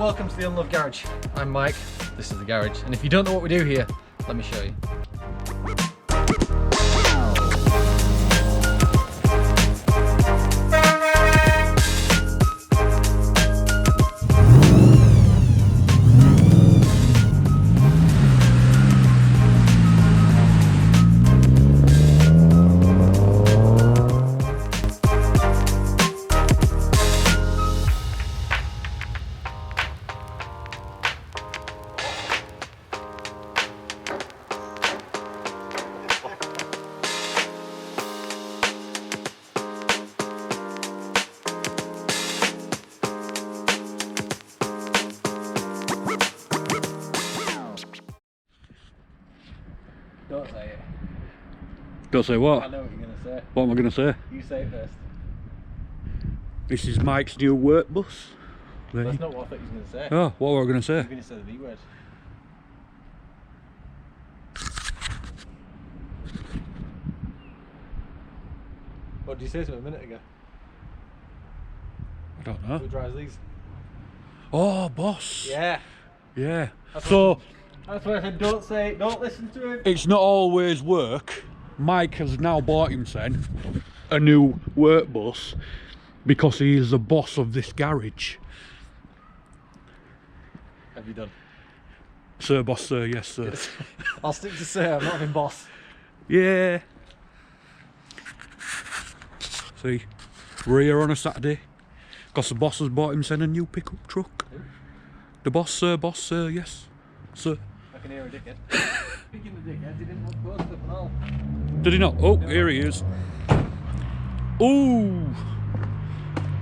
welcome to the Unloved Garage. I'm Mike, this is the garage, and if you don't know what we do here, let me show you. Don't say it. Don't say what? I know what you're going to say. What am I going to say? You say it first. This is Mike's new work bus. That's not what I thought you were going to say. Oh, what were I going to say? You were going to say the V word. What did you say to him a minute ago? I don't know. Who drives these? Oh, boss. Yeah. Yeah. That's why I said don't say it, don't listen to him. It's not always work. Mike has now bought himself a new work bus because he is the boss of this garage. Have you done? Sir, boss, sir, yes, sir. I'll stick to sir, I'm not having boss. Yeah. See, we're here on a Saturday because the boss has bought himself a new pickup truck. Who? The boss, sir, yes, sir. I can hear a dickhead. Speaking of dickheads, he didn't want close up and all. Did he not? Oh, no. Here he is. Ooh!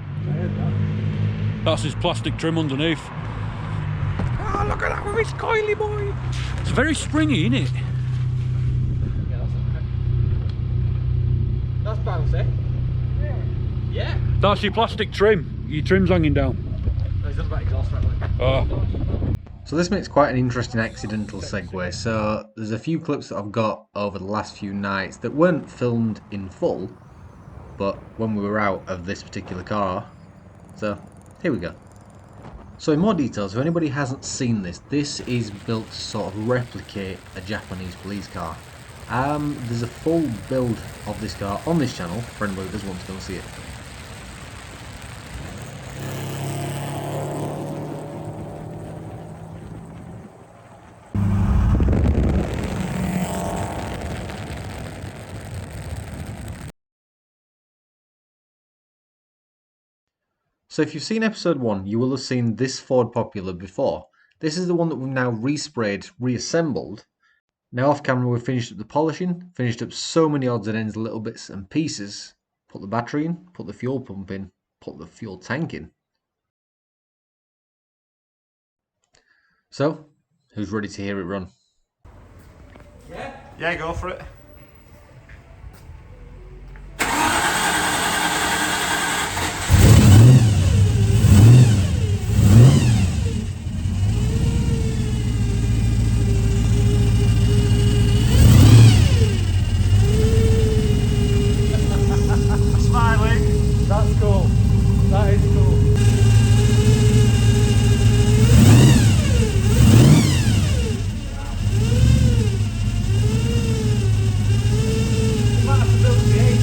I heard that. That's his plastic trim underneath. Oh, look at that with his coily boy! It's very springy, isn't it? Yeah, that's bouncy. Yeah. That's your plastic trim. Your trim's hanging down. No, he's done about exhaust right away. Oh. So this makes quite an interesting accidental segue. So there's a few clips that I've got over the last few nights that weren't filmed in full, but when we were out of this particular car. So here we go. So in more details, if anybody hasn't seen this, this is built to sort of replicate a Japanese police car. There's a full build of this car on this channel for anybody that does want to go and see it. So if you've seen episode 1, you will have seen this Ford Popular before. This is the one that we've now resprayed, reassembled. Now off camera we've finished up the polishing, finished up so many odds and ends, little bits and pieces. Put the battery in, put the fuel pump in, put the fuel tank in. So, who's ready to hear it run? Yeah, go for it. That's cool. That is cool. You might have to build a V8.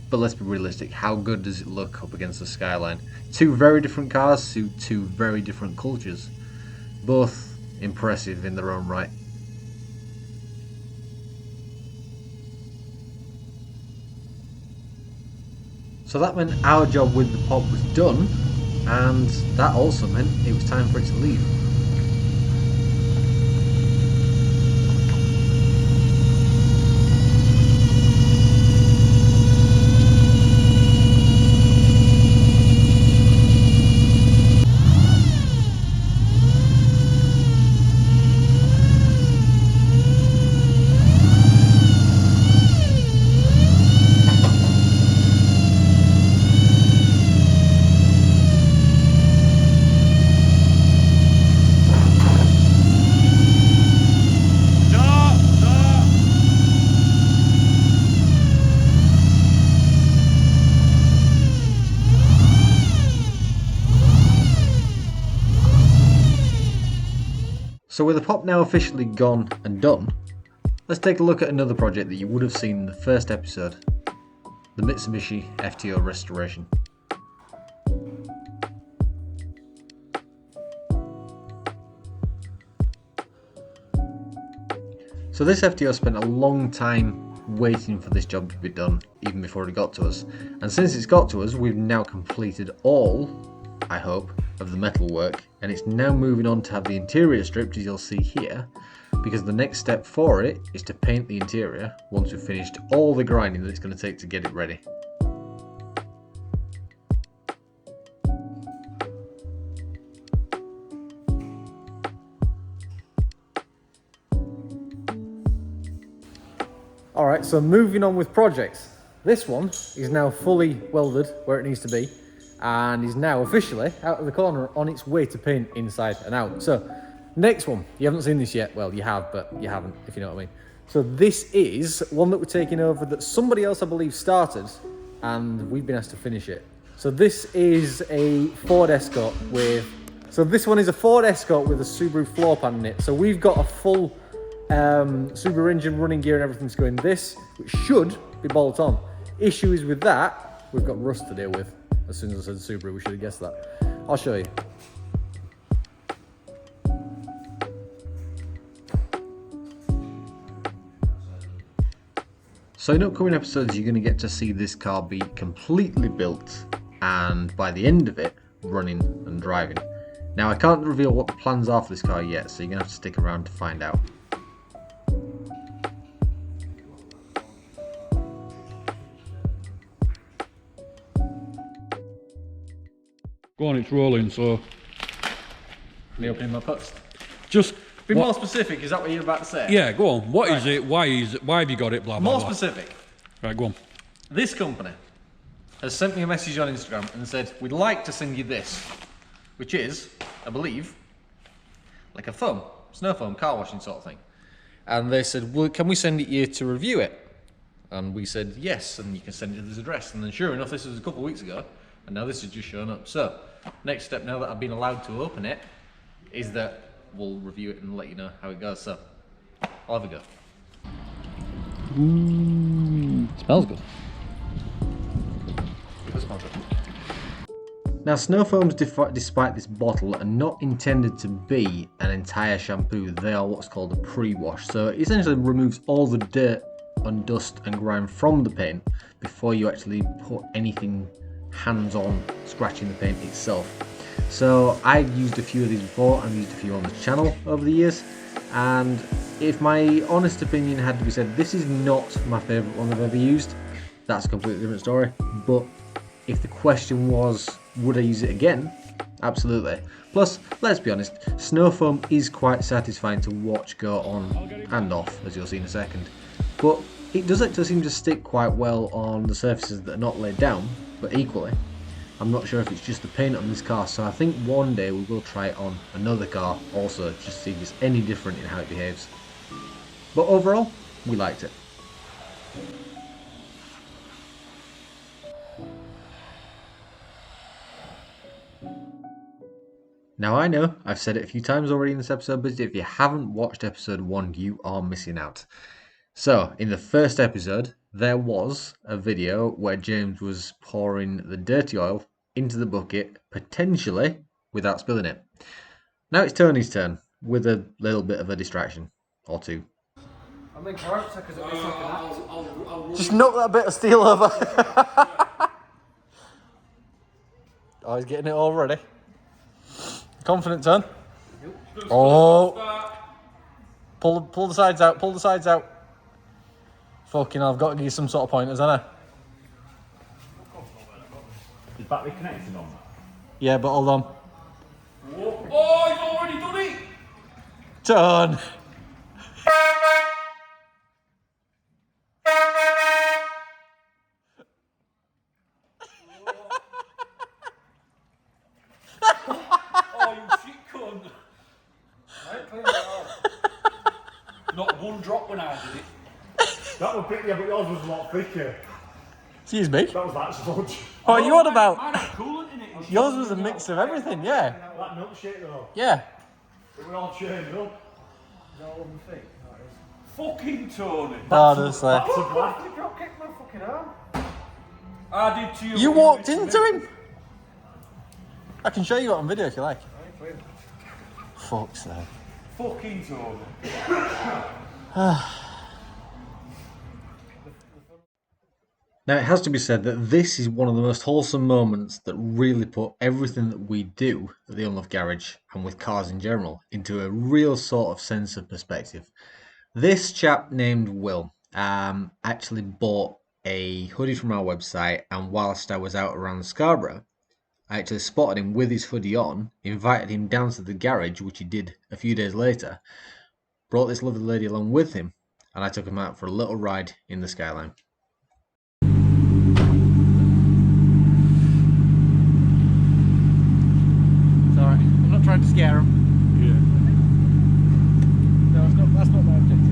But let's be realistic, how good does it look up against the skyline? Two very different cars suit two very different cultures. Both impressive in their own right. So that meant our job with the pod was done, and that also meant it was time for it to leave. So with the pop now officially gone and done, let's take a look at another project that you would have seen in the first episode, the Mitsubishi FTO restoration. So this FTO spent a long time waiting for this job to be done, even before it got to us. And since it's got to us, we've now completed all, I hope, of the metal work, and it's now moving on to have the interior stripped, as you'll see here, because the next step for it is to paint the interior once we've finished all the grinding that it's going to take to get it ready. Alright, so moving on with projects. This one is now fully welded where it needs to be and is now officially out of the corner on its way to paint inside and out. So, next one. You haven't seen this yet. Well, you have, but you haven't, if you know what I mean. So this is one that we're taking over that somebody else, I believe, started and we've been asked to finish it. So this is a Ford Escort with... So this one is a Ford Escort with a Subaru floor pan in it. So we've got a full Subaru engine, running gear and everything's going this, which should be bolt on. Issue is with that, we've got rust to deal with. As soon as I said Subaru, we should have guessed that. I'll show you. So in upcoming episodes, you're going to get to see this car be completely built and by the end of it, running and driving. Now I can't reveal what the plans are for this car yet, so you're going to have to stick around to find out. Go on, it's rolling, so... Me opening my post. Just... Be more specific, is that what you're about to say? Yeah, go on. What is it? Why is it? Why have you got it? Blah, blah, More blah. specific. Right, go on. This company has sent me a message on Instagram and said, we'd like to send you this, which is, I believe, like a foam, snow foam, car washing sort of thing. And they said, well, can we send it you to review it? And we said, yes, and you can send it to this address. And then sure enough, this was a couple of weeks ago, and now this has just shown up. So, next step now that I've been allowed to open it, is that we'll review it and let you know how it goes. So, I'll have a go. Smells good. It smells good. Now snow foams, despite this bottle, are not intended to be an entire shampoo. They are what's called a pre-wash. So it essentially removes all the dirt and dust and grime from the paint before you actually put anything hands-on scratching the paint itself. So I've used a few of these before, I've used a few on the channel over the years, and if my honest opinion had to be said, this is not my favourite one I've ever used. That's a completely different story. But if the question was, would I use it again? Absolutely. Plus, let's be honest, snow foam is quite satisfying to watch go on and off, as you'll see in a second. But it does actually seem to stick quite well on the surfaces that are not laid down, but equally, I'm not sure if it's just the paint on this car, so I think one day we will try it on another car also, just to see if it's any different in how it behaves. But overall, we liked it. Now I know, I've said it a few times already in this episode, but if you haven't watched episode 1, you are missing out. So, in the first episode, there was a video where James was pouring the dirty oil into the bucket, potentially without spilling it. Now it's Tony's turn, with a little bit of a distraction, or two. I mean, character, because it I'll just knock that bit of steel over. Oh, he's getting it all ready. Confident turn. Oh. Pull the sides out, pull the sides out. Fucking hell, I've got to give you some sort of pointers, haven't I? Is battery connected on that? Yeah, but hold on. Whoa. Oh, he's already done it! Turn. Oh, you shit cunt! Not one drop when I did it. That would pick, yeah, but yours was a lot thicker. Excuse me. That was that sludge. What are you on Mine about? had coolant in it. Yours was a mix of everything, yeah. That milkshake though, Yeah. it was all churned up. Fucking Tony. Honestly. You drop kicked my fucking arm. I did to you. You what walked did to into me. him! I can show you it on video if you like. Fuck's sake. Fucking Tony. Now, it has to be said that this is one of the most wholesome moments that really put everything that we do at the Unloved Garage, and with cars in general, into a real sort of sense of perspective. This chap named Will actually bought a hoodie from our website, and whilst I was out around Scarborough, I actually spotted him with his hoodie on, invited him down to the garage, which he did a few days later, brought this lovely lady along with him, and I took him out for a little ride in the Skyline. Alright, I'm not trying to scare him. Yeah. No, that's not my objective.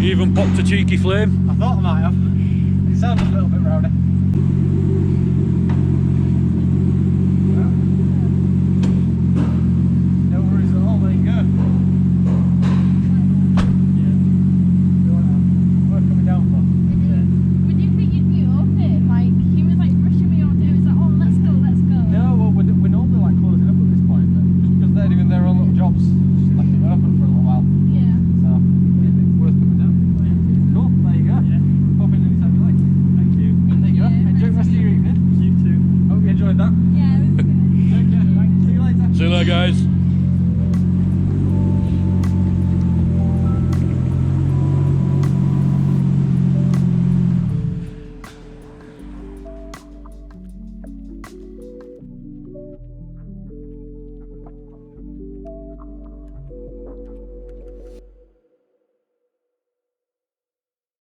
Even popped a cheeky flame. I thought I might have.